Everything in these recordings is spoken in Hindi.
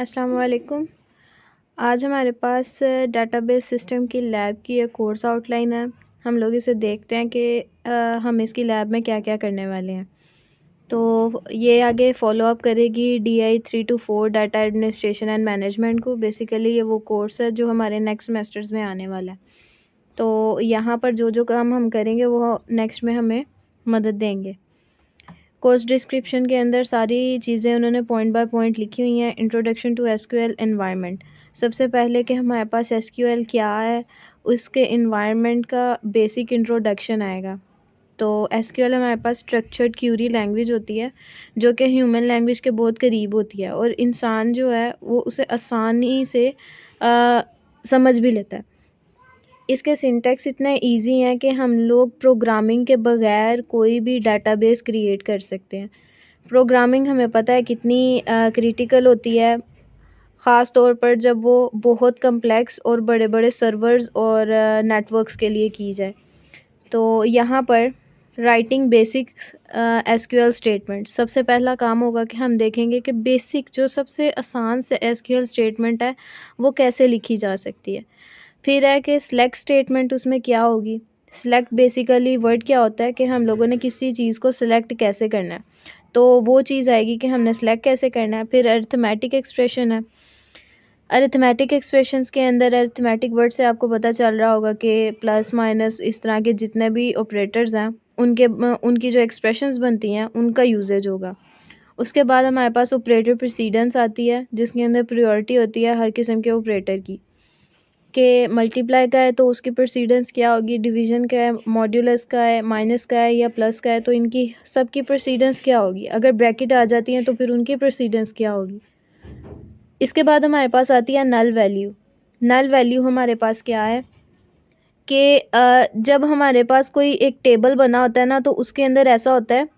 अस्सलाम वालेकुम। आज हमारे पास डेटाबेस सिस्टम की लैब की एक कोर्स आउटलाइन है। हम लोग इसे देखते हैं कि हम इसकी लैब में क्या क्या करने वाले हैं। तो ये आगे फॉलो अप करेगी DI 3 to 4 data administration and management को। बेसिकली ये वो कोर्स है जो हमारे नेक्स्ट सेमेस्टर्स में आने वाला है। तो यहाँ पर जो जो काम हम करेंगे वो नेक्स्ट में हमें मदद देंगे। कोर्स डिस्क्रिप्शन के अंदर सारी चीज़ें उन्होंने पॉइंट बाय पॉइंट लिखी हुई हैं। इंट्रोडक्शन टू SQL एनवायरनमेंट, सबसे पहले कि हमारे पास SQL क्या है, उसके इन्वायरमेंट का बेसिक इंट्रोडक्शन आएगा। तो SQL हमारे पास स्ट्रक्चर्ड क्यूरी लैंग्वेज होती है जो कि ह्यूमन लैंग्वेज के बहुत करीब होती है और इंसान जो है वो उसे आसानी से समझ भी लेता है। इसके सिंटैक्स इतने इजी हैं कि हम लोग प्रोग्रामिंग के बगैर कोई भी डेटाबेस क्रिएट कर सकते हैं। प्रोग्रामिंग हमें पता है कितनी क्रिटिकल होती है, ख़ास तौर पर जब वो बहुत कम्प्लेक्स और बड़े बड़े सर्वर्स और नेटवर्क्स के लिए की जाए। तो यहाँ पर राइटिंग बेसिक SQL स्टेटमेंट, सबसे पहला काम होगा कि हम देखेंगे कि बेसिक जो सबसे आसान से SQL स्टेटमेंट है वो कैसे लिखी जा सकती है। फिर है कि सिलेक्ट स्टेटमेंट, उसमें क्या होगी। सिलेक्ट बेसिकली वर्ड क्या होता है कि हम लोगों ने किसी चीज़ को सिलेक्ट कैसे करना है, तो वो चीज़ आएगी कि हमने सिलेक्ट कैसे करना है। फिर अरिथमेटिक एक्सप्रेशन है। अरिथमेटिक एक्सप्रेशंस के अंदर अरिथमेटिक वर्ड से आपको पता चल रहा होगा कि प्लस माइनस इस तरह के जितने भी ऑपरेटर्स हैं उनकी जो एक्सप्रेशंस बनती हैं उनका यूजेज होगा। उसके बाद हमारे पास ऑपरेटर प्रेसिडेंस आती है जिसके अंदर प्रायोरिटी होती है हर किस्म के ऑपरेटर की। कि मल्टीप्लाई का है तो उसकी प्रेसिडेंस क्या होगी, डिवीज़न का है, मॉड्यूलस का है, माइनस का है या प्लस का है तो इनकी सबकी प्रेसिडेंस क्या होगी। अगर ब्रैकेट आ जाती हैं तो फिर उनकी प्रेसिडेंस क्या होगी। इसके बाद हमारे पास आती है नल वैल्यू। नल वैल्यू हमारे पास क्या है कि जब हमारे पास कोई एक टेबल बना होता है ना तो उसके अंदर ऐसा होता है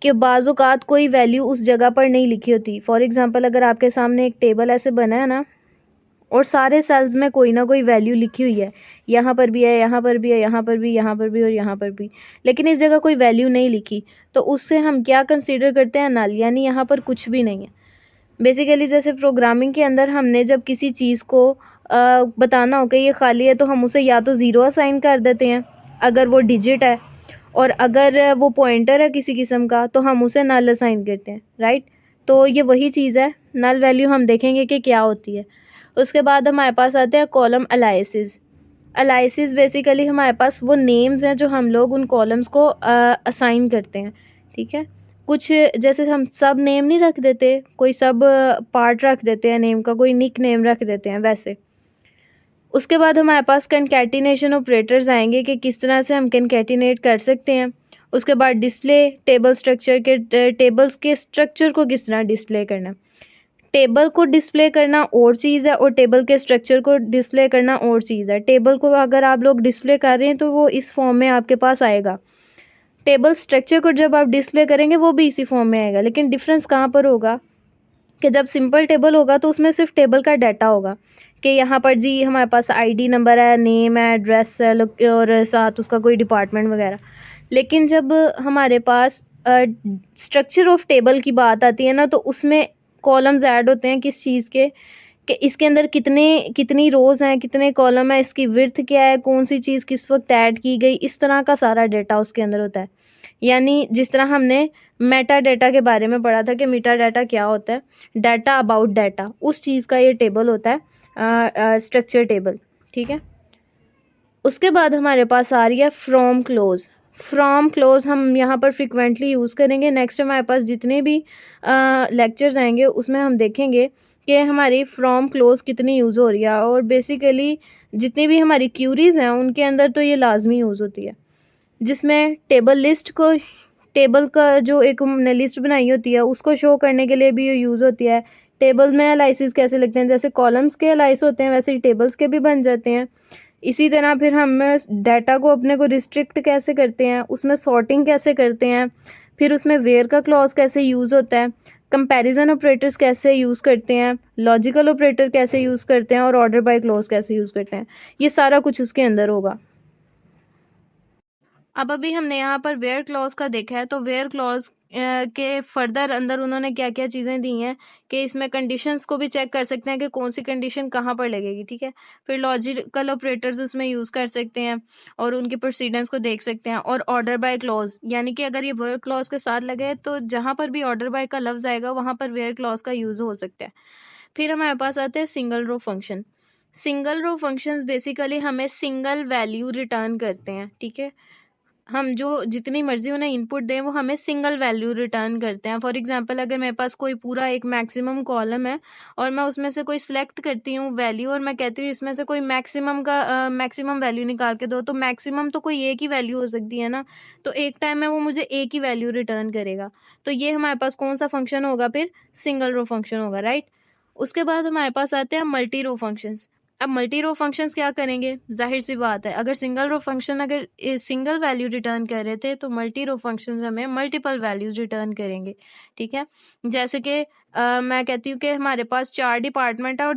कि बाज़ औक़ात कोई वैल्यू उस जगह पर नहीं लिखी होती। फॉर एग्ज़ाम्पल अगर आपके सामने एक टेबल ऐसे बना है ना और सारे सेल्स में कोई ना कोई वैल्यू लिखी हुई है, यहाँ पर भी है, यहाँ पर भी है, यहाँ पर भी, यहाँ पर भी और यहाँ पर भी, लेकिन इस जगह कोई वैल्यू नहीं लिखी, तो उससे हम क्या कंसीडर करते हैं, नल, यानी यहाँ पर कुछ भी नहीं है। बेसिकली जैसे प्रोग्रामिंग के अंदर हमने जब किसी चीज़ को बताना हो कि ये खाली है तो हम उसे या तो ज़ीरो असाइन कर देते हैं अगर वो डिजिट है, और अगर वो पॉइंटर है किसी किस्म का तो हम उसे नल असाइन करते हैं, राइट। तो ये वही चीज़ है, नल वैल्यू हम देखेंगे कि क्या होती है। उसके बाद हमारे पास आते हैं कॉलम अलाइसिस। अलाइसिस बेसिकली हमारे पास वो नेम्स हैं जो हम लोग उन कॉलम्स को असाइन करते हैं, ठीक है। कुछ जैसे हम सब नेम नहीं रख देते, कोई सब पार्ट रख देते हैं नेम का, कोई निक नेम रख देते हैं वैसे। उसके बाद हमारे पास कंकैटिनेशन ऑपरेटर्स आएंगे कि किस तरह से हम कंकैटिनेट कर सकते हैं। उसके बाद डिस्प्ले, टेबल स्ट्रक्चर के टेबल्स के स्ट्रक्चर को किस तरह डिस्प्ले करना है। टेबल को डिस्प्ले करना और चीज़ है और टेबल के स्ट्रक्चर को डिस्प्ले करना और चीज़ है। टेबल को अगर आप लोग डिस्प्ले कर रहे हैं तो वो इस फॉर्म में आपके पास आएगा। टेबल स्ट्रक्चर को जब आप डिस्प्ले करेंगे वो भी इसी फॉर्म में आएगा, लेकिन डिफरेंस कहाँ पर होगा कि जब सिंपल टेबल होगा तो उसमें सिर्फ टेबल का डाटा होगा कि यहाँ पर जी हमारे पास ID नंबर है, नेम है, एड्रेस है और साथ उसका कोई डिपार्टमेंट वगैरह। लेकिन जब हमारे पास स्ट्रक्चर ऑफ टेबल की बात आती है ना तो उसमें कॉलम्स ऐड होते हैं किस चीज़ के, कि इसके अंदर कितनी रोज़ हैं, कितने कॉलम है, इसकी विड्थ क्या है, कौन सी चीज़ किस वक्त ऐड की गई, इस तरह का सारा डाटा उसके अंदर होता है। यानी जिस तरह हमने मेटा डाटा के बारे में पढ़ा था कि मेटा डाटा क्या होता है, डाटा अबाउट डाटा, उस चीज़ का ये टेबल होता है, स्ट्रक्चर टेबल, ठीक है। उसके बाद हमारे पास आ रही है फ्रॉम क्लोज। फ्रॉम क्लोज हम यहाँ पर फ्रिक्वेंटली यूज़ करेंगे। नेक्स्ट हमारे पास जितने भी लेक्चर्स आएंगे उसमें हम देखेंगे कि हमारी फ्रॉम क्लोज कितनी यूज़ हो रही है, और बेसिकली जितनी भी हमारी क्यूरीज़ हैं उनके अंदर तो ये लाजमी यूज़ होती है, जिसमें टेबल का जो एक हमने लिस्ट बनाई होती है उसको शो करने के लिए भी ये यूज़ होती है। टेबल में एनालिसिस कैसे लिखते हैं, जैसे कॉलम्स के एनालिसिस होते हैं वैसे ही टेबल्स के भी बन जाते हैं। इसी तरह फिर हम डाटा को अपने को रिस्ट्रिक्ट कैसे करते हैं, उसमें सॉर्टिंग कैसे करते हैं, फिर उसमें वेयर का क्लॉज कैसे यूज़ होता है, कंपैरिजन ऑपरेटर्स कैसे यूज़ करते हैं, लॉजिकल ऑपरेटर कैसे यूज़ करते हैं और ऑर्डर बाय क्लॉज कैसे यूज़ करते हैं, ये सारा कुछ उसके अंदर होगा। अब अभी हमने यहाँ पर वेयर क्लॉज का देखा है, तो वेयर क्लॉज के फर्दर अंदर उन्होंने क्या क्या चीज़ें दी हैं कि इसमें कंडीशंस को भी चेक कर सकते हैं कि कौन सी कंडीशन कहाँ पर लगेगी, ठीक है। फिर लॉजिकल ऑपरेटर्स उसमें यूज़ कर सकते हैं और उनके प्रोसीडेंस को देख सकते हैं। और ऑर्डर बाय क्लॉज, यानी कि अगर ये वेयर क्लॉज के साथ लगे तो जहाँ पर भी ऑर्डर बाय का लफ्ज़ आएगा वहाँ पर वेयर क्लॉज का यूज़ हो सकता है। फिर हमारे पास आते हैं single row function. Single row functions basically हमें सिंगल वैल्यू रिटर्न करते हैं, ठीक है। हम जो जितनी मर्जी उन्हें इनपुट दें वो हमें सिंगल वैल्यू रिटर्न करते हैं। फॉर एग्जांपल अगर मेरे पास कोई पूरा एक मैक्सिमम कॉलम है और मैं उसमें से कोई सिलेक्ट करती हूँ वैल्यू और मैं कहती हूँ इसमें से कोई मैक्सिमम वैल्यू निकाल के दो, तो मैक्सिमम तो कोई एक ही वैल्यू हो सकती है ना, तो एक टाइम में वो मुझे एक ही वैल्यू रिटर्न करेगा। तो ये हमारे पास कौन सा फंक्शन होगा, फिर सिंगल रो फंक्शन होगा, राइट। उसके बाद हमारे पास आते हैं मल्टी रो फंक्शंस। अब मल्टी रो फंक्शंस क्या करेंगे, जाहिर सी बात है अगर सिंगल रो फंक्शन अगर सिंगल वैल्यू रिटर्न कर रहे थे तो मल्टी रो फंक्शंस हमें मल्टीपल वैल्यूज रिटर्न करेंगे, ठीक है। जैसे कि मैं कहती हूँ कि हमारे पास 4 डिपार्टमेंट है और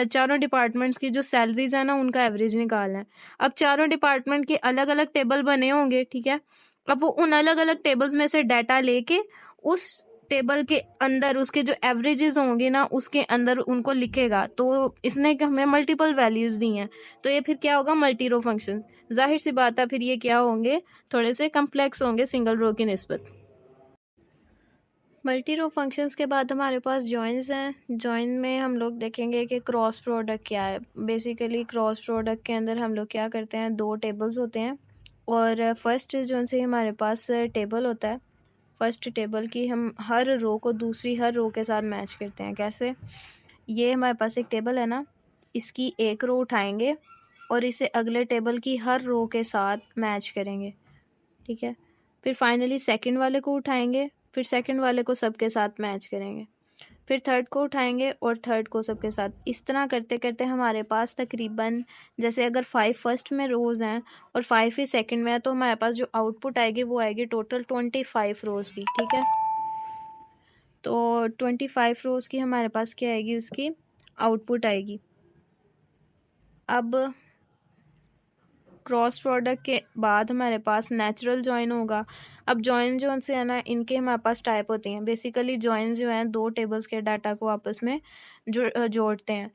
चारों डिपार्टमेंट्स की जो सैलरीज है ना उनका एवरेज निकालना है। अब चारों डिपार्टमेंट के अलग अलग टेबल बने होंगे, ठीक है। अब वो उन अलग अलग टेबल्स में से डाटा लेके उस टेबल के अंदर उसके जो एवरेजेस होंगे ना उसके अंदर उनको लिखेगा, तो इसने हमें मल्टीपल वैल्यूज दी हैं, तो ये फिर क्या होगा, मल्टी रो फंक्शन। जाहिर सी बात है फिर ये क्या होंगे, थोड़े से कम्प्लेक्स होंगे सिंगल रो की निस्बत। मल्टी रो फंक्शंस के बाद हमारे पास जॉइंस हैं। जॉइन में हम लोग देखेंगे कि क्रॉस प्रोडक्ट क्या है। बेसिकली क्रॉस प्रोडक्ट के अंदर हम लोग क्या करते हैं, दो टेबल्स होते हैं और फर्स्ट जो से हमारे पास टेबल होता है, फर्स्ट टेबल की हम हर रो को दूसरी हर रो के साथ मैच करते हैं। कैसे, ये हमारे पास एक टेबल है ना, इसकी एक रो उठाएंगे और इसे अगले टेबल की हर रो के साथ मैच करेंगे, ठीक है। फिर फाइनली सेकंड वाले को उठाएंगे, फिर सेकंड वाले को सबके साथ मैच करेंगे, फिर थर्ड को उठाएंगे और थर्ड को सबके साथ। इस तरह करते करते हमारे पास तकरीबन, जैसे अगर 5 फर्स्ट में रोज़ हैं और 5 ही सेकंड में है, तो हमारे पास जो आउटपुट आएगी वो आएगी टोटल 25 रोज़ की, ठीक है। तो 25 रोज़ की हमारे पास क्या आएगी, उसकी आउटपुट आएगी। अब क्रॉस प्रोडक्ट के बाद हमारे पास नेचुरल जॉइन होगा। अब जॉइन जो से है ना, इनके हमारे पास टाइप होते हैं। बेसिकली जॉइन जो हैं दो टेबल्स के डाटा को आपस में जोड़ते हैं।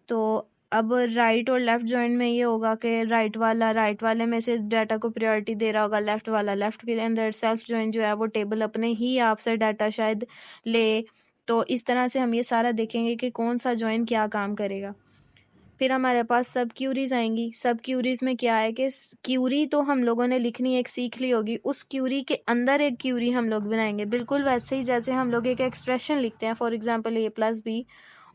तो अब राइट और लेफ़्ट जॉइन में ये होगा कि राइट वाले में से डाटा को प्रायोरिटी दे रहा होगा, लेफ़्ट वाला लेफ़्ट के अंदर सेल्फ जॉइन जो है वो टेबल अपने ही आप से डाटा शायद ले। तो इस तरह से हम ये सारा देखेंगे कि कौन सा जॉइन क्या काम करेगा। फिर हमारे पास सब क्यूरीज आएंगी। सब क्यूरीज में क्या है कि क्यूरी तो हम लोगों ने लिखनी एक सीख ली होगी, उस क्यूरी के अंदर एक क्यूरी हम लोग बनाएंगे, बिल्कुल वैसे ही जैसे हम लोग एक एक्सप्रेशन लिखते हैं, फॉर एग्जांपल a+b।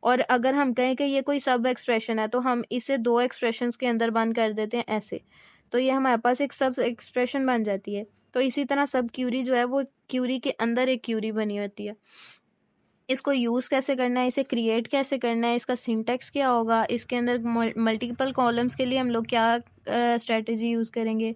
और अगर हम कहें कि ये कोई सब एक्सप्रेशन है तो हम इसे दो एक्सप्रेशंस के अंदर बंद कर देते हैं ऐसे, तो ये हमारे पास एक सब एक्सप्रेशन बन जाती है। तो इसी तरह सब क्यूरी जो है वो क्यूरी के अंदर एक क्यूरी बनी होती है। इसको यूज़ कैसे करना है, इसे क्रिएट कैसे करना है, इसका सिंटेक्स क्या होगा, इसके अंदर मल्टीपल कॉलम्स के लिए हम लोग क्या स्ट्रेटजी यूज़ करेंगे,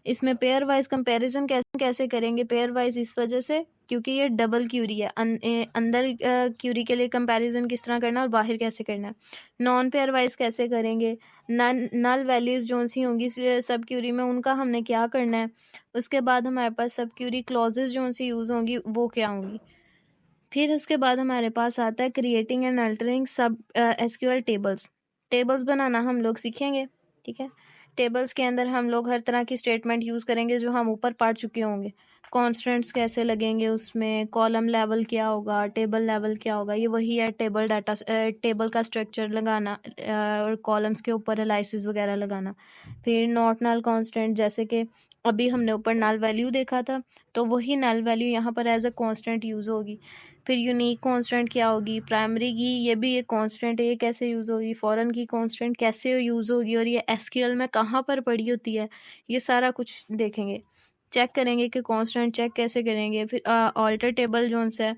इसमें पेयर वाइज कंपैरिजन कैसे करेंगे। पेयर वाइज इस वजह से क्योंकि ये डबल क्यूरी है, अंदर क्यूरी के लिए कंपैरिजन किस तरह करना है और बाहर कैसे करना है। नॉन पेयर वाइज कैसे करेंगे, नल वैल्यूज़ जो सी होंगी सब क्यूरी में उनका हमने क्या करना है। उसके बाद हमारे पास सब क्यूरी क्लॉजेज जो सी यूज़ होंगी वो क्या होंगी। फिर उसके बाद हमारे पास आता है क्रिएटिंग एंड अल्टरिंग सब एसक्यूएल टेबल्स। टेबल्स बनाना हम लोग सीखेंगे, ठीक है। टेबल्स के अंदर हम लोग हर तरह की स्टेटमेंट यूज़ करेंगे जो हम ऊपर पढ़ चुके होंगे। कॉन्स्टेंट्स कैसे लगेंगे उसमें, कॉलम लेवल क्या होगा, टेबल लेवल क्या होगा, ये वही है टेबल का स्ट्रक्चर लगाना और कॉलम्स के ऊपर एनालिसिस वगैरह लगाना। फिर नॉट नल कॉन्स्टेंट, जैसे कि अभी हमने ऊपर नल वैल्यू देखा था तो वही नल वैल्यू यहाँ पर एज अ कॉन्स्टेंट यूज़ होगी। फिर यूनिक कांस्टेंट क्या होगी, प्राइमरी की ये भी एक कांस्टेंट है, ये कैसे यूज़ होगी, फॉरेन की कांस्टेंट कैसे यूज़ होगी और ये एसक्यूएल में कहाँ पर पड़ी होती है, ये सारा कुछ देखेंगे। चेक करेंगे कि कांस्टेंट चेक कैसे करेंगे। फिर ऑल्टर टेबल जो है,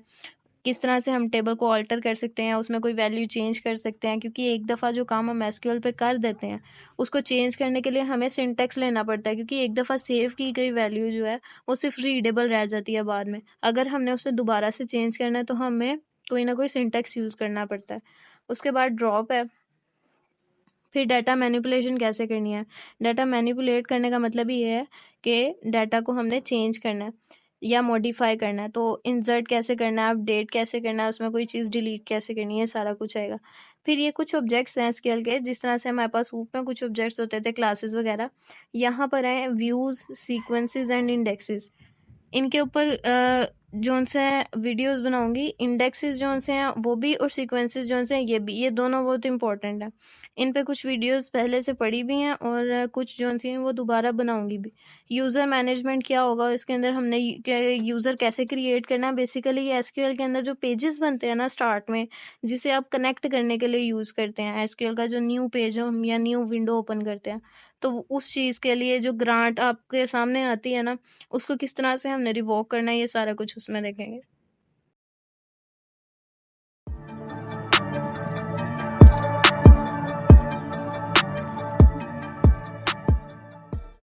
किस तरह से हम टेबल को ऑल्टर कर सकते हैं, उसमें कोई वैल्यू चेंज कर सकते हैं, क्योंकि एक दफ़ा जो काम हम एसक्यूएल पे कर देते हैं उसको चेंज करने के लिए हमें सिंटेक्स लेना पड़ता है, क्योंकि एक दफ़ा सेव की गई वैल्यू जो है वो सिर्फ रीडेबल रह जाती है बाद में। अगर हमने उसे दोबारा से चेंज करना है तो हमें कोई ना कोई सिंटेक्स यूज़ करना पड़ता है। उसके बाद ड्रॉप है। फिर डाटा मैनिपुलेशन कैसे करनी है। डाटा मैनिपुलेट करने का मतलब ये है कि डाटा को हमने चेंज करना है या मॉडिफाई करना है। तो इंसर्ट कैसे करना है, अपडेट कैसे करना है, उसमें कोई चीज़ डिलीट कैसे करनी है, सारा कुछ आएगा। फिर ये कुछ ऑब्जेक्ट्स हैं एसक्यूएल के, जिस तरह से हमारे पास ऊपर में कुछ ऑब्जेक्ट्स होते थे क्लासेस वगैरह, यहाँ पर हैं व्यूज़, सीक्वेंसेस एंड इंडेक्सेस। इनके ऊपर जोन से वीडियोस बनाऊंगी। इंडेक्सेस जोन से हैं वो भी, और सीक्वेंसेस जोन से हैं ये भी, ये दोनों बहुत इंपॉर्टेंट है। इन पे कुछ वीडियोस पहले से पड़ी भी हैं और कुछ जोन सी हैं वो दोबारा बनाऊंगी भी। यूज़र मैनेजमेंट क्या होगा इसके अंदर, हमने यूज़र कैसे क्रिएट करना है। बेसिकली एसक्यूएल के अंदर जो पेजेस बनते हैं ना स्टार्ट में, जिसे आप कनेक्ट करने के लिए यूज़ करते हैं, एसक्यूएल का जो न्यू पेज हो या न्यू विंडो ओपन करते हैं, तो उस चीज़ के लिए जो ग्रांट आपके सामने आती है ना, उसको किस तरह से हमने रिवोक करना है, ये सारा कुछ उसमें देखेंगे।